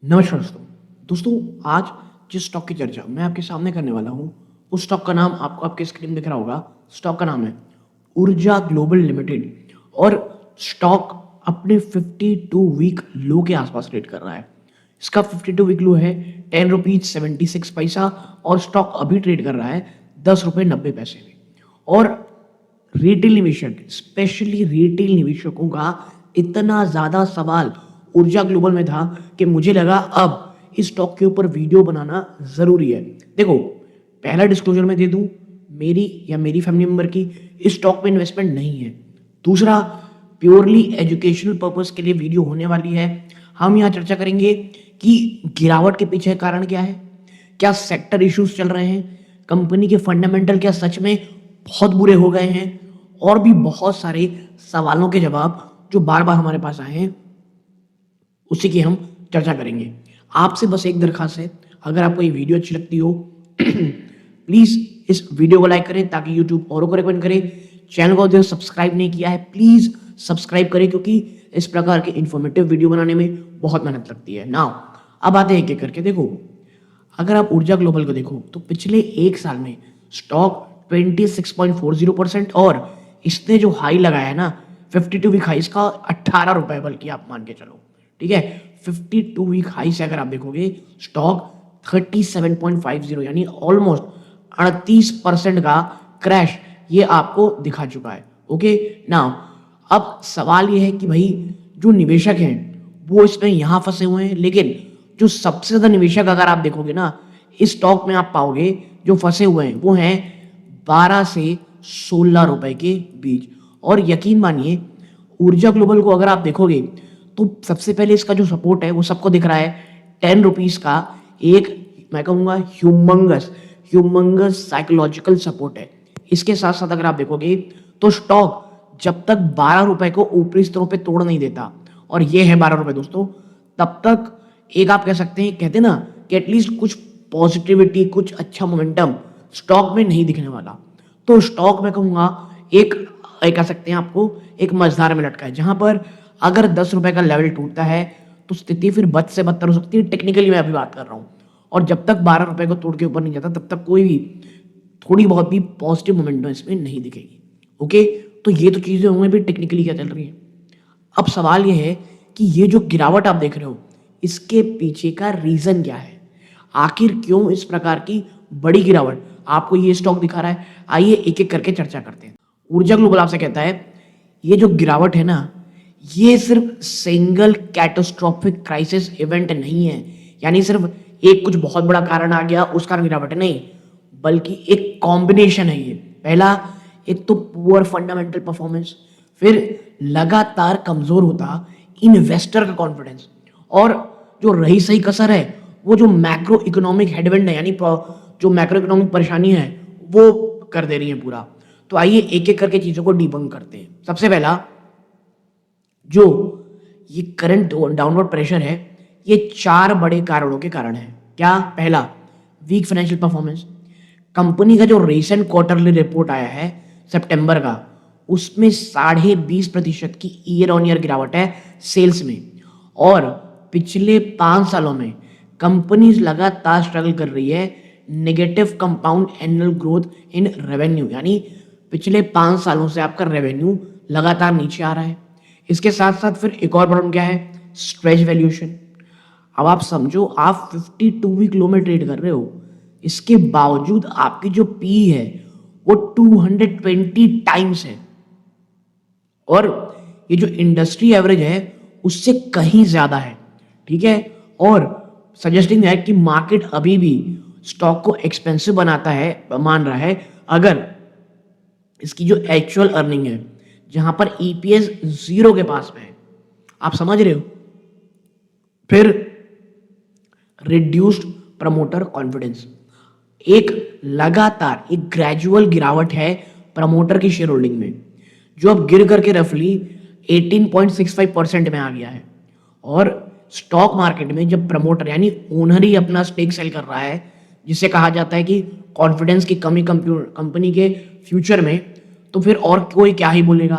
नमस्कार दोस्तों। आज जिस स्टॉक की चर्चा मैं आपके सामने करने वाला हूँ, उस स्टॉक का नाम आपको आपके स्क्रीन दिख रहा होगा। स्टॉक का नाम है ऊर्जा ग्लोबल लिमिटेड और स्टॉक अपने 52 वीक लो के आसपास ट्रेड कर रहा है। इसका 52 वीक लो है 10 रुपीज 76 पैसा और स्टॉक अभी ट्रेड कर रहा है 10 रुपये 90 पैसे में। और रिटेल निवेशक, स्पेशली रिटेल निवेशकों का इतना ज़्यादा सवाल ऊर्जा ग्लोबल में था कि मुझे लगा अब इस स्टॉक के ऊपर वीडियो बनाना ज़रूरी है। देखो, पहला डिस्क्लोजर मैं दे दूं, मेरी या मेरी फैमिली मेम्बर की इस स्टॉक में इन्वेस्टमेंट नहीं है। दूसरा, प्योरली एजुकेशनल पर्पस के लिए वीडियो होने वाली है। हम यहाँ चर्चा करेंगे कि गिरावट के पीछे कारण क्या है, क्या सेक्टर इश्यूज चल रहे हैं, कंपनी के फंडामेंटल क्या सच में बहुत बुरे हो गए हैं, और भी बहुत सारे सवालों के जवाब जो बार बार हमारे पास आए हैं उसी की हम चर्चा करेंगे। आपसे बस एक दरखास्त है, अगर आपको ये वीडियो अच्छी लगती हो प्लीज़ इस वीडियो को लाइक करें ताकि यूट्यूब औरों को रिकमेंड करे। चैनल को जो सब्सक्राइब नहीं किया है प्लीज़ सब्सक्राइब करें, क्योंकि इस प्रकार के इन्फॉर्मेटिव वीडियो बनाने में बहुत मेहनत लगती है। नाउ अब आते हैं एक-एक करके। देखो, अगर आप ऊर्जा ग्लोबल को देखो तो पिछले एक साल में स्टॉक 26.40% और इसने जो हाई लगाया है ना 52 वीक हाई, इसका 18 रुपए बल्कि आप मान के चलो, ठीक है। 52 वीक हाई से अगर आप देखोगे स्टॉक 37.50 यानी ऑलमोस्ट 38% का क्रैश ये आपको दिखा चुका है। ओके, नाउ अब सवाल ये है कि भाई जो निवेशक हैं वो इसमें यहाँ फंसे हुए हैं, लेकिन जो सबसे ज़्यादा निवेशक अगर आप देखोगे ना इस स्टॉक में आप पाओगे जो फंसे हुए हैं वो हैं 12 से 16 रुपए के बीच। और यकीन मानिए, ऊर्जा ग्लोबल को अगर आप देखोगे तो सबसे पहले इसका जो सपोर्ट है वो सबको दिख रहा है 10 रुपीज़ का। एक मैं कहूँगा ह्यूमंगस साइकोलॉजिकल सपोर्ट है। इसके साथ साथ अगर आप देखोगे तो स्टॉक जब तक 12 रुपए को ऊपरी स्तरों पे तोड़ नहीं देता, और ये है 12 रुपए दोस्तों, तब तक एक आप कह सकते हैं, कहते ना कि एटलीस्ट कुछ पॉजिटिविटी, कुछ अच्छा मोमेंटम स्टॉक में नहीं दिखने वाला। तो स्टॉक में कहूँगा एक कह सकते हैं आपको एक मझधार में लटका है, जहाँ पर अगर 10 रुपए का लेवल टूटता है तो स्थिति फिर बद से बदतर हो सकती है। टेक्निकली मैं अभी बात कर रहा हूँ। और जब तक 12 रुपए को तोड़ के ऊपर नहीं जाता तब तक कोई भी थोड़ी बहुत भी पॉजिटिव मोमेंटम इसमें नहीं दिखेगी। ओके, तो ये तो चीज़ें होंगी भी टेक्निकली क्या चल रही है। अब सवाल ये है कि ये जो गिरावट आप देख रहे हो इसके पीछे का रीज़न क्या है, आखिर क्यों इस प्रकार की बड़ी गिरावट आपको ये स्टॉक दिखा रहा है। आइए एक एक करके चर्चा करते हैं। ऊर्जा ग्लोबल आपसे कहता है ये जो गिरावट है ना ये सिर्फ सिंगल कैटास्ट्रोफिक क्राइसिस इवेंट नहीं है, यानी सिर्फ एक कुछ बहुत बड़ा कारण आ गया उस कारण गिरावट नहीं, बल्कि एक कॉम्बिनेशन है ये। पहला, एक तो पुअर फंडामेंटल परफॉर्मेंस, फिर लगातार कमजोर होता इन्वेस्टर का कॉन्फिडेंस, और जो रही सही कसर है वो जो मैक्रो इकोनॉमिक हेडविंड है, यानी जो मैक्रो इकोनॉमिक परेशानी है वो कर दे रही है पूरा। तो आइए एक एक करके चीजों को डिबंक करते हैं। सबसे पहला, जो ये करंट डाउनवर्ड प्रेशर है ये 4 बड़े कारणों के कारण है। क्या? पहला, वीक फाइनेंशियल परफॉर्मेंस। कंपनी का जो रिसेंट क्वार्टरली रिपोर्ट आया है सितंबर का, उसमें 20.5% की ईयर ऑन ईयर गिरावट है सेल्स में। और पिछले 5 सालों में कंपनी लगातार स्ट्रगल कर रही है negative compound annual growth in revenue, यानी पिछले 5 सालों से आपका रेवेन्यू लगातार नीचे आ रहा है। इसके साथ साथ फिर एक और प्रॉब्लम क्या है, स्ट्रेच वैल्यूएशन। अब आप समझो आप 52 वीक लो में ट्रेड कर रहे हो, इसके बावजूद आपकी जो पी है वो 220 टाइम्स है, और ये जो इंडस्ट्री एवरेज है उससे कहीं ज्यादा है, ठीक है। और सजेस्टिंग है कि मार्केट अभी भी स्टॉक को एक्सपेंसिव बनाता है, मान रहा है, अगर इसकी जो एक्चुअल अर्निंग है जहां पर ईपीएस 0 के पास में है। आप समझ रहे हो। फिर रिड्यूस्ड प्रमोटर कॉन्फिडेंस, एक लगातार एक ग्रेजुअल गिरावट है प्रमोटर की शेयर होल्डिंग में, जो अब गिर करके रफली 18.65% में आ गया है। और स्टॉक मार्केट में जब प्रमोटर यानी ओनर ही अपना स्टेक सेल कर रहा है, जिसे कहा जाता है कि कॉन्फिडेंस की कमी कंपनी के फ्यूचर में, तो फिर और कोई क्या ही बोलेगा।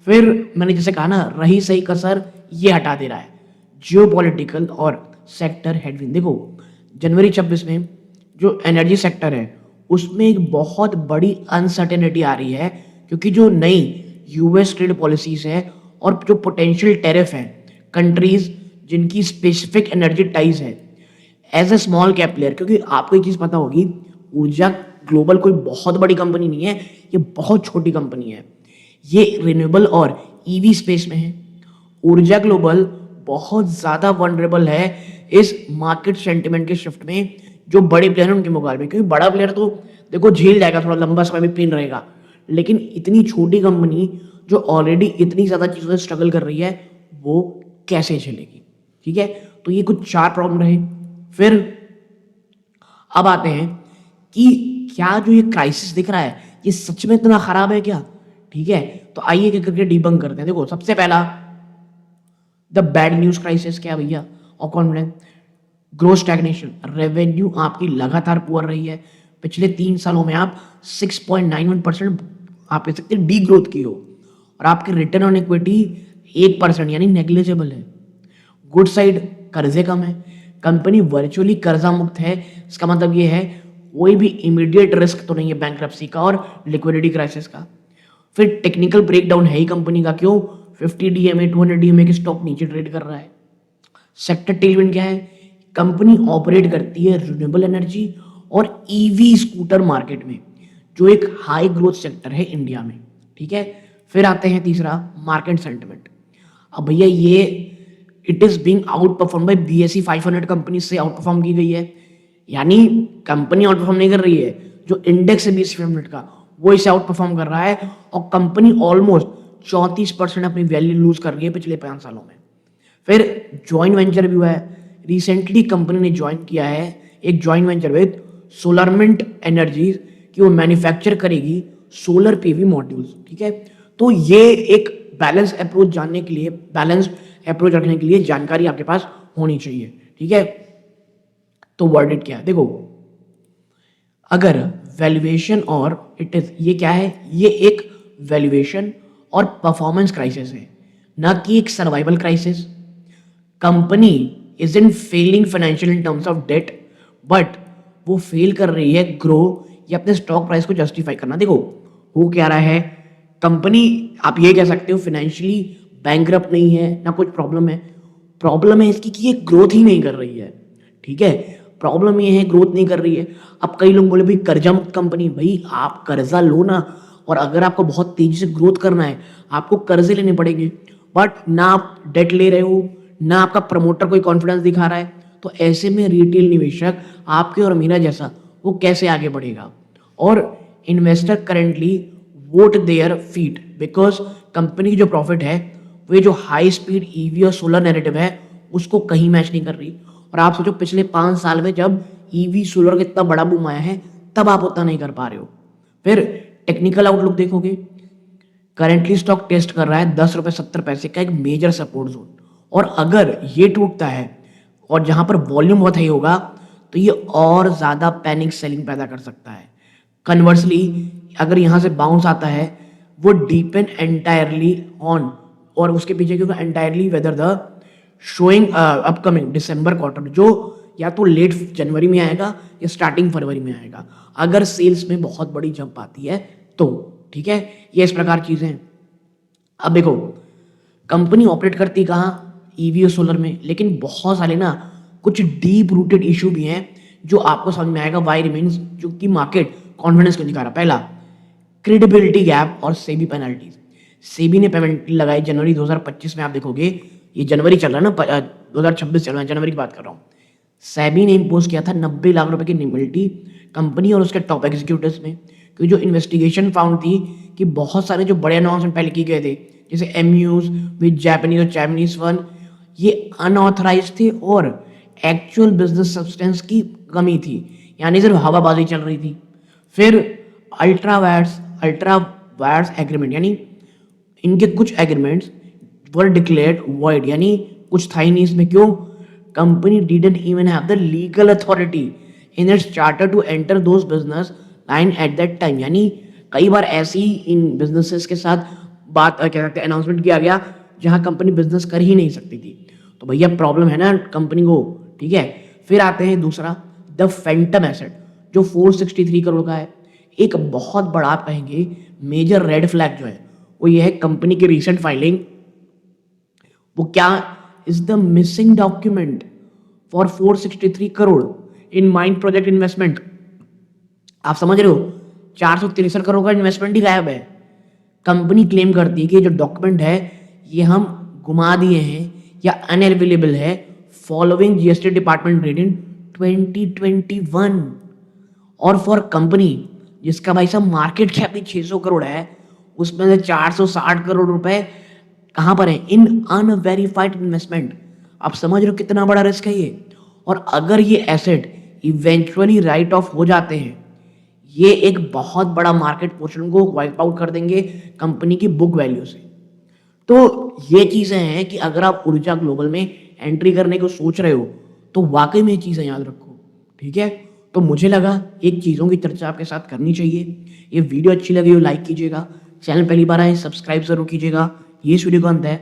फिर मैंने जैसे कहा ना, रही सही कसर ये हटा दे रहा है। जियोपॉलिटिकल और सेक्टर हेडविंड। देखो जनवरी 26 में जो एनर्जी सेक्टर है उसमें एक बहुत बड़ी अनसर्टेनिटी आ रही है, क्योंकि जो नई यूएस ट्रेड पॉलिसीज है और जो पोटेंशियल टेरिफ है कंट्रीज जिनकी स्पेसिफिक एनर्जी टाइज है as a small cap player. क्योंकि आपको एक चीज पता होगी, ऊर्जा ग्लोबल कोई बहुत बड़ी कंपनी नहीं है, ये बहुत छोटी कंपनी है। ये रिन्यूएबल और ईवी स्पेस में है। ऊर्जा ग्लोबल बहुत ज़्यादा वनरेबल है इस मार्केट सेंटिमेंट के शिफ्ट में जो बड़े प्लेयर हैं उनके मुकाबले। क्योंकि बड़ा प्लेयर तो देखो झेल जाएगा, थोड़ा लंबा समय में पेन रहेगा, लेकिन इतनी छोटी कंपनी जो ऑलरेडी इतनी ज़्यादा चीज़ों से स्ट्रगल कर रही है वो कैसे झेलेगी? ठीक है, तो ये कुछ 4 प्रॉब्लम रहे। फिर अब आते हैं कि क्या जो ये क्राइसिस दिख रहा है ये सच में इतना खराब है क्या? ठीक है, तो आइए क्या करके डिबंक करते हैं। देखो सबसे पहला द बैड न्यूज क्राइसिस क्या भैया, और कॉन्फिडेंस ग्रोथ स्टैग्नेशन, रेवेन्यू आपकी लगातार पुअर रही है। पिछले 3 सालों में आप 6.91% आप कह सकते हैं डी ग्रोथ की हो, और आपके रिटर्न ऑन इक्विटी 1% यानी नेग्लिजिबल है। गुड साइड कर्जे कम है, कंपनी वर्चुअली कर्जा मुक्त है। इसका मतलब ये है कोई भी इमीडिएट रिस्क तो नहीं है बैंकरप्सी का और लिक्विडिटी क्राइसिस का। फिर टेक्निकल ब्रेकडाउन है ही कंपनी का, क्यों 50 डीएमए 200 डीएमए के स्टॉक नीचे ट्रेड कर रहा है। सेक्टर टेलविंड क्या है, कंपनी ऑपरेट करती है रिन्यूएबल एनर्जी और ईवी स्कूटर मार्केट में, जो एक हाई ग्रोथ सेक्टर है इंडिया में। ठीक है, फिर आते हैं तीसरा मार्केट सेंटिमेंट। अब भैया ये it is being out perform by BSE 500 company से आउट परफॉर्म की गई है, यानी कंपनी आउट परफॉर्म नहीं कर रही है, जो इंडेक्स है BSE 500 का वो इसे आउट परफॉर्म कर रहा है, और कंपनी ऑलमोस्ट 34% अपनी वैल्यू लूज कर रही है पिछले 5 सालों में। फिर ज्वाइंट वेंचर भी हुआ है, रिसेंटली कंपनी ने ज्वाइन किया है एक ज्वाइंट वेंचर विद सोलरमेंट एनर्जी कि वो मैन्युफैक्चर करेगी सोलर पीवी मॉड्यूल्स। ठीक है, तो ये एक बैलेंस अप्रोच जानने के लिए, बैलेंस अप्रोच रखने के लिए जानकारी आपके पास होनी चाहिए। ठीक है, तो वर्डिट क्या है, देखो अगर वैल्यूएशन और इट इज ये क्या है, ये एक वैल्यूएशन और परफॉर्मेंस क्राइसिस है, ना कि एक survival crisis. Company is in failing financial in terms of debt, but वो फेल कर रही है ग्रो या अपने स्टॉक प्राइस को जस्टिफाई करना। देखो हो क्या रहा है, कंपनी आप ये कह सकते हो फाइनेंशियली बैंकरप्ट नहीं है, ना कुछ प्रॉब्लम है। प्रॉब्लम है इसकी कि ये ग्रोथ ही नहीं कर रही है। ठीक है, प्रॉब्लम ये है ग्रोथ नहीं कर रही है। अब कई लोग बोले भाई कर्जा मुक्त कंपनी, भाई आप कर्जा लो ना, और अगर आपको बहुत तेजी से ग्रोथ करना है आपको कर्जे लेने पड़ेंगे, बट ना आप डेट ले रहे हो, ना आपका प्रमोटर कोई कॉन्फिडेंस दिखा रहा है, तो ऐसे में रिटेल निवेशक आपके और मेरा जैसा वो कैसे आगे बढ़ेगा? और investor currently vote their feet, because company की जो प्रॉफिट है वो जो हाई स्पीड ईवी और सोलर नैरेटिव है उसको कहीं मैच नहीं कर रही। और आप सोचो पिछले 5 साल में जब ईवी सोलर का इतना बड़ा बूम आया है तब आप उतना नहीं कर पा रहे हो। फिर टेक्निकल आउटलुक देखोगे, करेंटली स्टॉक टेस्ट कर रहा है 10 रुपये 70 पैसे का एक मेजर सपोर्ट जोन, और अगर ये टूटता है और जहां पर वॉल्यूम बहुत हाई होगा तो ये और ज़्यादा पैनिक सेलिंग पैदा कर सकता है। कन्वर्सली अगर यहाँ से बाउंस आता है वो डिपेंड एंटायरली ऑन, और उसके पीछे क्योंकि entirely whether the showing upcoming December quarter, जो या तो लेट जनवरी में आएगा या स्टार्टिंग फरवरी में आएगा, अगर सेल्स में बहुत बड़ी जंप आती है तो। ठीक है, ये इस प्रकार चीज़ें हैं। अब देखो कंपनी ऑपरेट करती कहाँ, ईवी और सोलर में, लेकिन बहुत सारे ना कुछ डीप रूटेड इशू भी हैं जो आपको समझ में आएगा वाई रिमेन्स, जो कि मार्केट कॉन्फिडेंस क्यों दिखा रहा। पहला क्रेडिबिलिटी गैप और सेबी पेनल्टीज। सेबी ने पेनल्टी लगाई जनवरी 2025 में, आप देखोगे ये जनवरी चल रहा है ना, 2026 चल रहा है, जनवरी की बात कर रहा हूँ। सेबी ने इम्पोज किया था 90 लाख रुपए की पेनल्टी कंपनी और उसके टॉप एग्जीक्यूटिव्स में, क्योंकि जो इन्वेस्टिगेशन फाउंड थी कि बहुत सारे जो बड़े अनाउंसमेंट पहले किए गए थे जैसे MUs विद जापानीज और चाइनीज वन, ये अनऑथराइज थे और एक्चुअल बिजनेस सब्सटेंस की कमी थी, यानी सिर्फ हवाबाजी चल रही थी। फिर अल्ट्रा वायर्स एग्रीमेंट, यानी इनके कुछ एग्रीमेंट्स वर डिक्लेयर्ड वॉइड, यानी कुछ था ही नहीं इसमें। क्यों? Company didn't even have the legal authority in its charter to enter those business line at that time, यानी कई बार ऐसी इन बिजनेसेस के साथ बात क्या कहते हैं अनाउंसमेंट किया गया जहां कंपनी बिजनेस कर ही नहीं सकती थी। तो भैया प्रॉब्लम है ना कंपनी को ठीक है। फिर आते हैं दूसरा, द फैंटम एसेट, जो 463 करोड़ का है। एक बहुत बड़ा आप कहेंगे मेजर रेड फ्लैग जो है वो ये है कंपनी की रीसेंट फाइलिंग। वो क्या, is the missing document for 463 crore in mind project investment. आप समझ रहे हो, 463 करोड़ का इन्वेस्टमेंट ही गायब है। कंपनी क्लेम करती है कि जो डॉक्यूमेंट है ये हम गुमा दिए हैं या अनअवेलेबल है फॉलोइंग जीएसटी डिपार्टमेंट रेड इन 2021। और फॉर कंपनी जिसका भाई साहब मार्केट कैप ही 600 करोड़ है, उसमें से 460 करोड़ रुपए कहां पर है, इन अनवेरिफाइड इन्वेस्टमेंट। आप समझ रहे हो कितना बड़ा रिस्क है ये। और अगर ये एसेट इवेंचुअली राइट ऑफ हो जाते हैं, ये एक बहुत बड़ा मार्केट पोर्शन को वाइप आउट कर देंगे कंपनी की बुक वैल्यू से। तो ये चीजें हैं कि अगर आप ऊर्जा ग्लोबल में एंट्री करने को सोच रहे हो तो वाकई में ये चीजें याद रखो, ठीक है। तो मुझे लगा एक चीज़ों की चर्चा आपके साथ करनी चाहिए। ये वीडियो अच्छी लगी हो लाइक कीजिएगा, चैनल पहली बार आए सब्सक्राइब जरूर कीजिएगा। ये इस वीडियो का अंत है।